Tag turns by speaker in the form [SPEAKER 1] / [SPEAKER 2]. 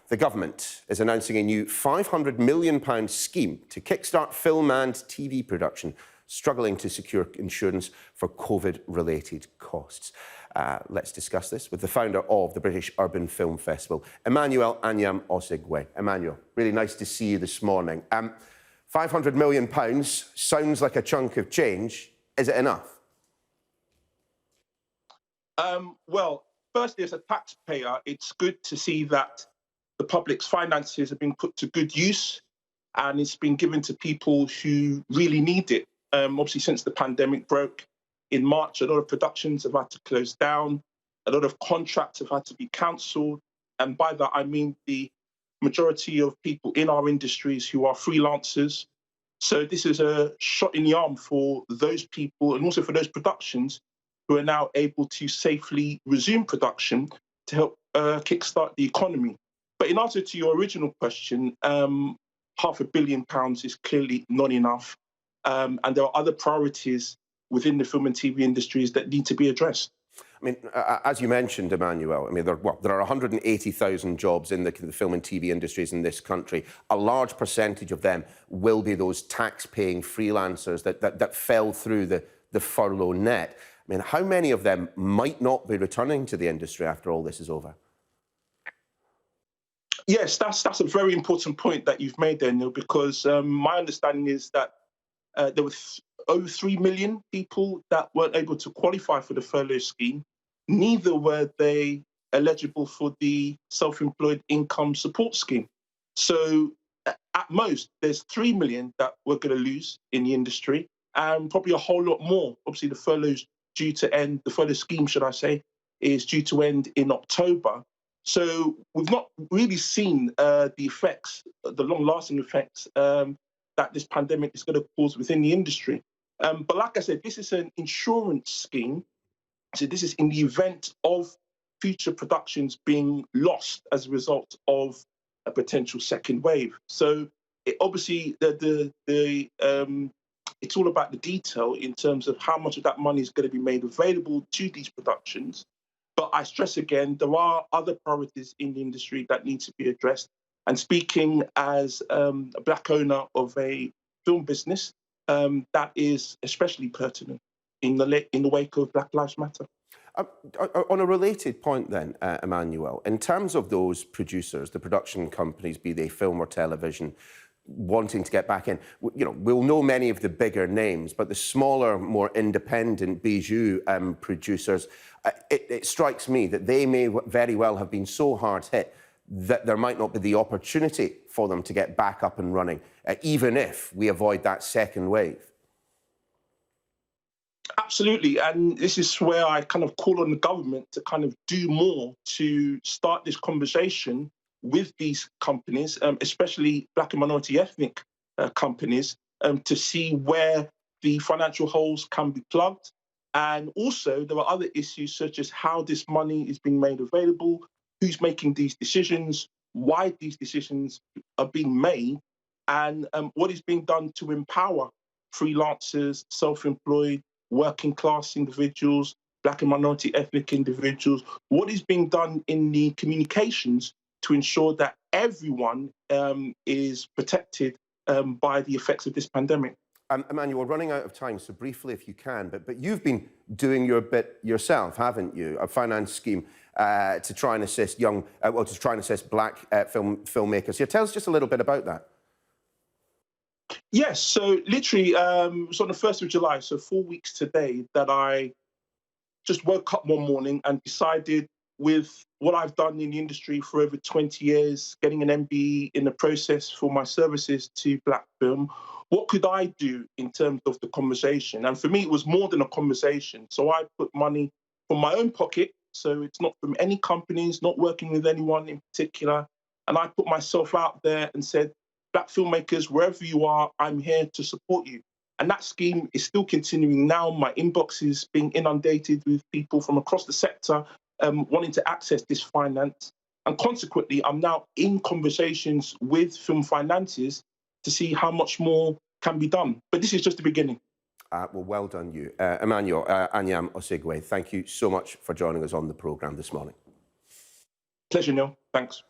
[SPEAKER 1] The government is announcing a new £500 million scheme to kickstart film and TV production, struggling to secure insurance for COVID-related costs. Let's discuss this with the founder of the British Urban Film Festival, Emmanuel Anyiam-Osigwe. Emmanuel, really nice to see you this morning. £500 million sounds like a chunk of change. Is it enough?
[SPEAKER 2] Well, firstly, as a taxpayer, it's good to see that the public's finances have been put to good use and it's been given to people who really need it. Obviously, since the pandemic broke in March, a lot of productions have had to close down, a lot of contracts have had to be cancelled. And by that, I mean the majority of people in our industries who are freelancers. So this is a shot in the arm for those people and also for those productions who are now able to safely resume production to help kickstart the economy. But in answer to your original question, £500 million is clearly not enough. And there are other priorities within the film and TV industries that need to be addressed.
[SPEAKER 1] I mean, as you mentioned, Emmanuel, I mean, there are 180,000 jobs in the film and TV industries in this country. A large percentage of them will be those tax-paying freelancers that fell through the furlough net. I mean, how many of them might not be returning to the industry after all this is over?
[SPEAKER 2] Yes, that's a very important point that you've made there, Neil, because my understanding is that there were over 3 million people that weren't able to qualify for the furlough scheme. Neither were they eligible for the self-employed income support scheme. So at most, there's 3 million that we're going to lose in the industry, and probably a whole lot more. Obviously, the furlough's due to end, the furlough scheme, should I say, is due to end in October. So we've not really seen the effects, the long-lasting effects that this pandemic is going to cause within the industry. But like I said, this is an insurance scheme. So this is in the event of future productions being lost as a result of a potential second wave. So obviously, it's all about the detail in terms of how much of that money is going to be made available to these productions. But I stress again, there are other priorities in the industry that need to be addressed. And speaking as a Black owner of a film business, that is especially pertinent in the wake of Black Lives Matter.
[SPEAKER 1] On a related point then, Emmanuel, in terms of those producers, the production companies, be they film or television, wanting to get back in, you know, we'll know many of the bigger names, but the smaller, more independent bijou producers, it strikes me that they may very well have been so hard hit that there might not be the opportunity for them to get back up and running, even if we avoid that second wave.
[SPEAKER 2] Absolutely, and this is where I kind of call on the government to kind of do more to start this conversation with these companies, especially Black and minority ethnic companies, to see where the financial holes can be plugged. And also, there are other issues such as how this money is being made available, who's making these decisions, why these decisions are being made, and what is being done to empower freelancers, self-employed, working class individuals, Black and minority ethnic individuals. What is being done in the communications to ensure that everyone is protected by the effects of this pandemic?
[SPEAKER 1] Emmanuel, we're running out of time, so briefly if you can, but you've been doing your bit yourself, haven't you? A finance scheme to try and assist Black filmmakers. Yeah, tell us just a little bit about that.
[SPEAKER 2] Yes, so literally, it's on the 1st of July, so 4 weeks today, that I just woke up one morning and decided, with what I've done in the industry for over 20 years, getting an MBE in the process for my services to Black film, what could I do in terms of the conversation? And for me, it was more than a conversation. So I put money from my own pocket, so it's not from any companies, not working with anyone in particular. And I put myself out there and said, Black filmmakers, wherever you are, I'm here to support you. And that scheme is still continuing now. My inbox is being inundated with people from across the sector wanting to access this finance. And consequently, I'm now in conversations with film finances to see how much more can be done. But this is just the beginning.
[SPEAKER 1] Well done you. Emmanuel Anyiam-Osigwe, thank you so much for joining us on the programme this morning.
[SPEAKER 2] Pleasure, Neil. Thanks.